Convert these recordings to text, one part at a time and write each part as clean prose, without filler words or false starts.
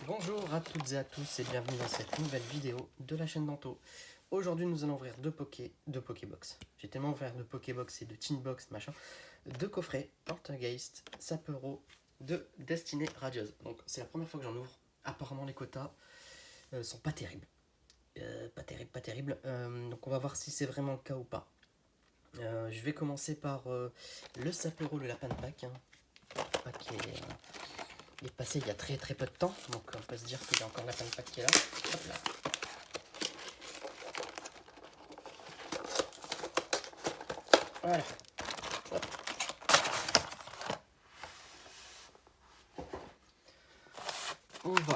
Bonjour à toutes et à tous et bienvenue dans cette nouvelle vidéo de la chaîne Danto. Aujourd'hui nous allons ouvrir deux Pokébox. J'ai tellement ouvert de Pokébox et de Tinbox machin. Deux coffrets Poltergeist, Sapero de Destinée Radieuse. Donc c'est la première fois que j'en ouvre. Apparemment les quotas sont pas terribles. Pas terrible. Donc on va voir si c'est vraiment le cas ou pas. Je vais commencer par le Sapero, le Lapin de Pâques. Qui est passé il y a très peu de temps, donc on peut se dire qu'il y a encore la Lapin de Pâques qui est là. Hop là. Voilà. Hop.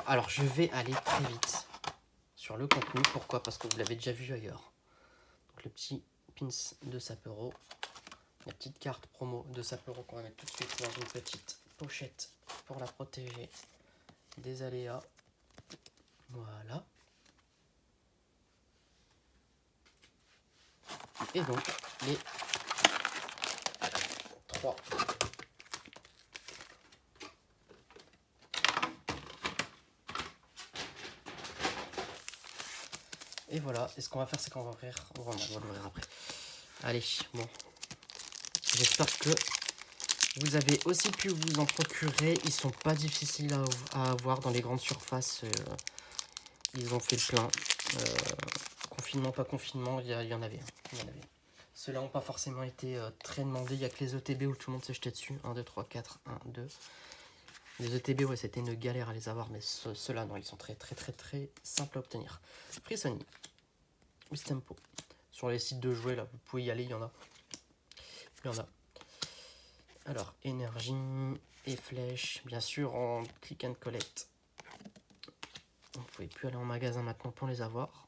Alors je vais aller très vite sur le contenu. Pourquoi? Parce que vous l'avez déjà vu ailleurs. Donc le petit pins de Sapero, la petite carte promo de Sapero qu'on va mettre tout de suite dans une petite pochette pour la protéger des aléas. Voilà. Et donc les 3 et voilà. Et ce qu'on va faire, c'est qu'on va ouvrir. On va l'ouvrir après. Allez, bon. J'espère que vous avez aussi pu vous en procurer. Ils sont pas difficiles à avoir dans les grandes surfaces. Ils ont fait le plein. Confinement, pas confinement, il y en avait. Ceux-là n'ont pas forcément été très demandés. Il n'y a que les ETB où tout le monde s'est jeté dessus. 1, 2, 3, 4, 1, 2. Les ETB, ouais, c'était une galère à les avoir. Mais ceux-là, non, ils sont très simples à obtenir. Frissoni. Wistempo. Sur les sites de jouets, là, vous pouvez y aller, il y en a. Alors, énergie et flèches, bien sûr, en click and collect. Vous ne pouvez plus aller en magasin maintenant pour les avoir.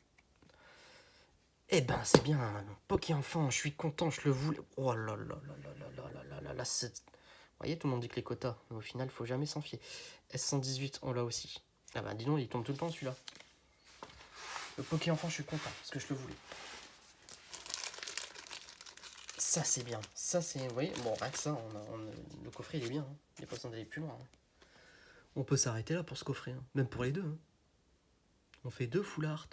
Eh ben, c'est bien, Poké Enfant, je suis content, je le voulais. Oh là là là là là là là là, c'est... Vous voyez, tout le monde dit que les quotas, mais au final, il faut jamais s'en fier. S118, on l'a aussi. Ah ben, dis donc, il tombe tout le temps, celui-là. Le Poké Enfant, je suis content, parce que je le voulais. Ça, c'est bien. Ça, c'est... Vous voyez, bon, rien que ça, le coffret, il est bien. Hein. Il n'y a pas besoin d'aller plus loin. Hein. On peut s'arrêter là pour ce coffret, hein. Même pour les deux. Hein. On fait 2 full art.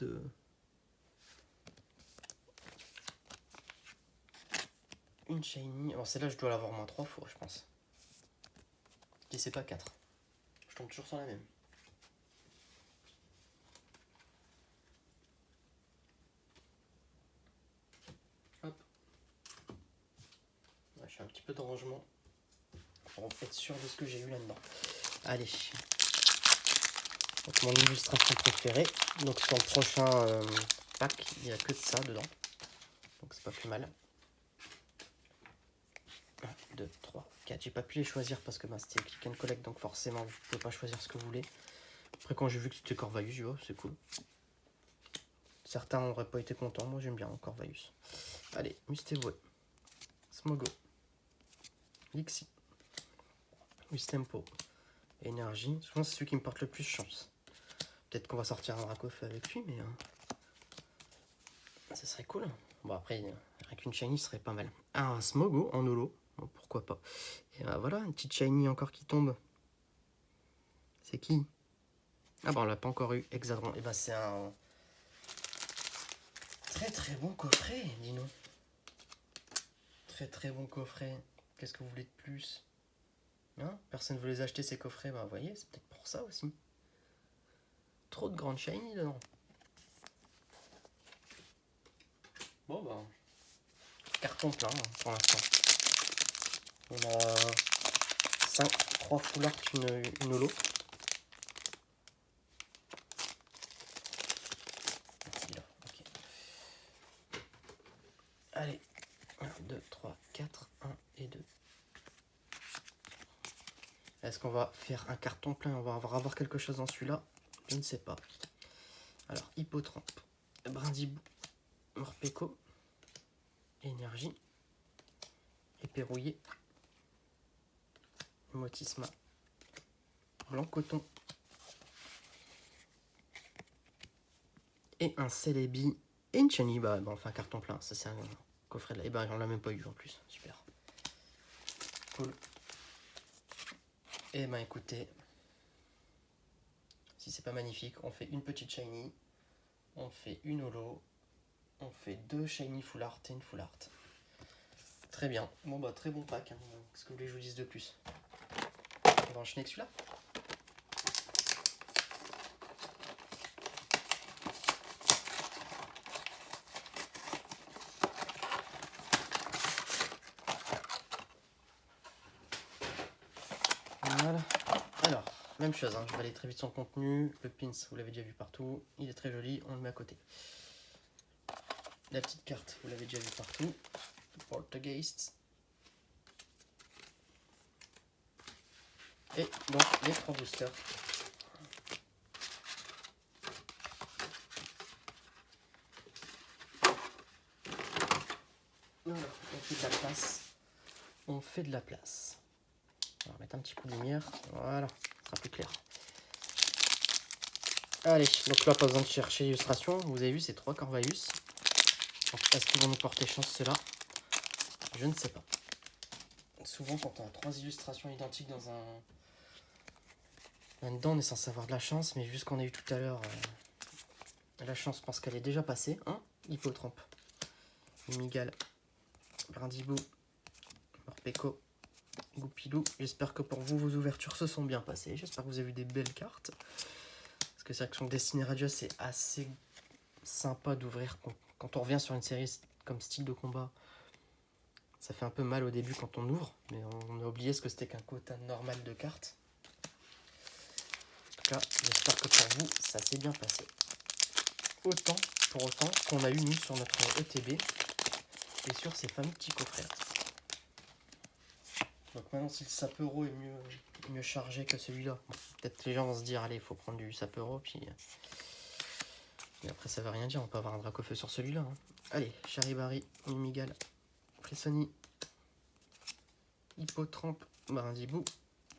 Une shiny. Alors celle-là, je dois l'avoir moins 3 fois, je pense. Si c'est pas 4. Je tombe toujours sur la même. Hop. Ouais, je fais un petit peu de rangement pour être sûr de ce que j'ai eu là-dedans. Allez. Donc mon illustration préférée. Donc sur le prochain pack, il n'y a que de ça dedans. Donc c'est pas plus mal. 1, 2, 3, 4. J'ai pas pu les choisir parce que c'était click and collect, donc forcément vous pouvez pas choisir ce que vous voulez. Après quand j'ai vu que c'était Corvus, oh, c'est cool. Certains n'auraient pas été contents, moi j'aime bien Corvus. Allez, Mustevoué, Smogo, Lixi, Wistempo, Énergie. Souvent c'est celui qui me porte le plus chance. Peut-être qu'on va sortir un Dracofeu avec lui, mais ça serait cool. Bon après, avec une shiny, ce serait pas mal. Un Smogo en holo, bon, pourquoi pas. Et voilà, une petite shiny encore qui tombe. C'est qui? Ah bah on l'a pas encore eu, Hexadron. Et bah c'est un très bon coffret, dis-nous. Très bon coffret. Qu'est-ce que vous voulez de plus? Hein? Personne ne veut les acheter ces coffrets, bah vous voyez, c'est peut-être pour ça aussi. Trop de grandes shiny dedans. Bon bah, carton plein pour l'instant. On a 3 full art, une holo. Okay. Allez, 1, 2, 3, 4, 1 et 2. Est-ce qu'on va faire un carton plein? On va avoir quelque chose dans celui-là? Je ne sais pas. Alors, Hippotrampe, Brindibou, Morpeko, Énergie, Éperouillé, Motisma, Blanc Coton et un Celebi et une Chani. Bah, enfin, carton plein. Ça, c'est un coffret de là. Et bah, on l'a même pas eu en plus. Super. Cool. Et bah, écoutez, Si c'est pas magnifique, on fait une petite shiny, on fait une holo, on fait 2 shiny full art et une full art. Très bien. Bon bah très bon pack. Hein. Qu'est-ce que vous voulez que je vous dise de plus? On va enchaîner avec celui-là. Voilà. Alors, même chose, hein, je vais aller très vite sur le contenu. Le pins, vous l'avez déjà vu partout. Il est très joli, on le met à côté. La petite carte, vous l'avez déjà vu partout. Poltergeist. Et donc les 3 boosters. Voilà, on fait de la place. On fait de la place. On va mettre un petit coup de lumière. Voilà, ça sera plus clair. Allez, donc là, pas besoin de chercher l'illustration. Vous avez vu, c'est 3 Corvallis. Est-ce qu'ils vont nous porter chance, ceux-là? Je ne sais pas. Souvent, quand on a 3 illustrations identiques dans un... Là-dedans, on est censé avoir de la chance, mais vu ce qu'on a eu tout à l'heure, la chance, je pense qu'elle est déjà passée. Hein, Hippotrampe, Mimigal, Brindibou, Morpeko, Goupilou. J'espère que pour vous, vos ouvertures se sont bien passées. J'espère que vous avez eu des belles cartes. Parce que c'est vrai que son Destiny Radius, c'est assez sympa d'ouvrir. Quand on revient sur une série comme style de combat, ça fait un peu mal au début quand on ouvre. Mais on a oublié ce que c'était qu'un quota normal de cartes. En tout cas, j'espère que pour vous, ça s'est bien passé. Pour autant qu'on a eu nous sur notre ETB et sur ces fameux petits coffrets. Donc maintenant, si le Sapero est mieux chargé que celui-là, bon, peut-être les gens vont se dire, allez, il faut prendre du Sapero, puis... Mais après, ça veut rien dire, on peut avoir un Dracofeu sur celui-là. Hein. Allez, Charibari, Mimigal, Frissoni, Hippotrampe, Brindibou,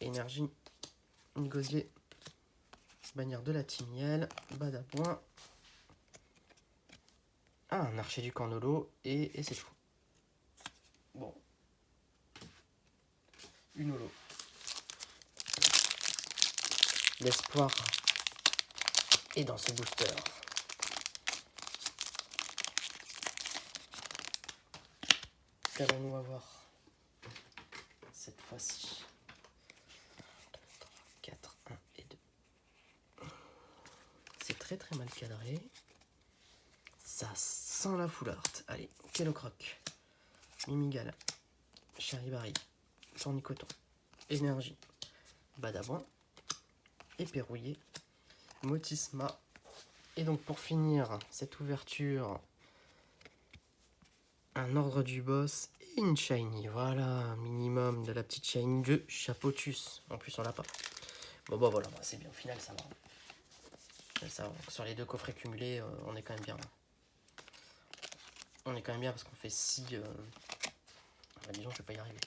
Énergie, Gosier, Bannière de la Timiel, Badabouin, un Archer du Cornolo, et c'est tout. Bon. Une holo. L'espoir est dans ce booster. Qu'allons-nous avoir cette fois-ci? 3, 4, 1 et 2. C'est très très mal cadré. Ça sent la full art. Allez, Kellocroc, Mimigal, Charibari, Tournicoton, Énergie, Badabouin, Éperrouillé, Motisma. Et donc pour finir cette ouverture, un ordre du boss et une shiny. Voilà, minimum de la petite shiny de Chapotus. En plus on l'a pas. Bon bah voilà, c'est bien, au final ça va. Ça, sur les 2 coffrets cumulés, on est quand même bien. On est quand même bien parce qu'on fait 6... Bah, disons, je vais pas y arriver.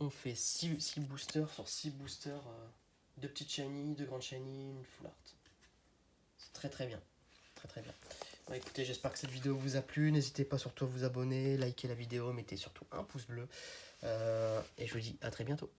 On fait 6 boosters sur 6 boosters. 2 petites shiny, 2 grandes shiny, une full art. C'est très très bien. Très très bien. Bon, écoutez, j'espère que cette vidéo vous a plu. N'hésitez pas surtout à vous abonner, liker la vidéo, mettez surtout un pouce bleu. Et je vous dis à très bientôt.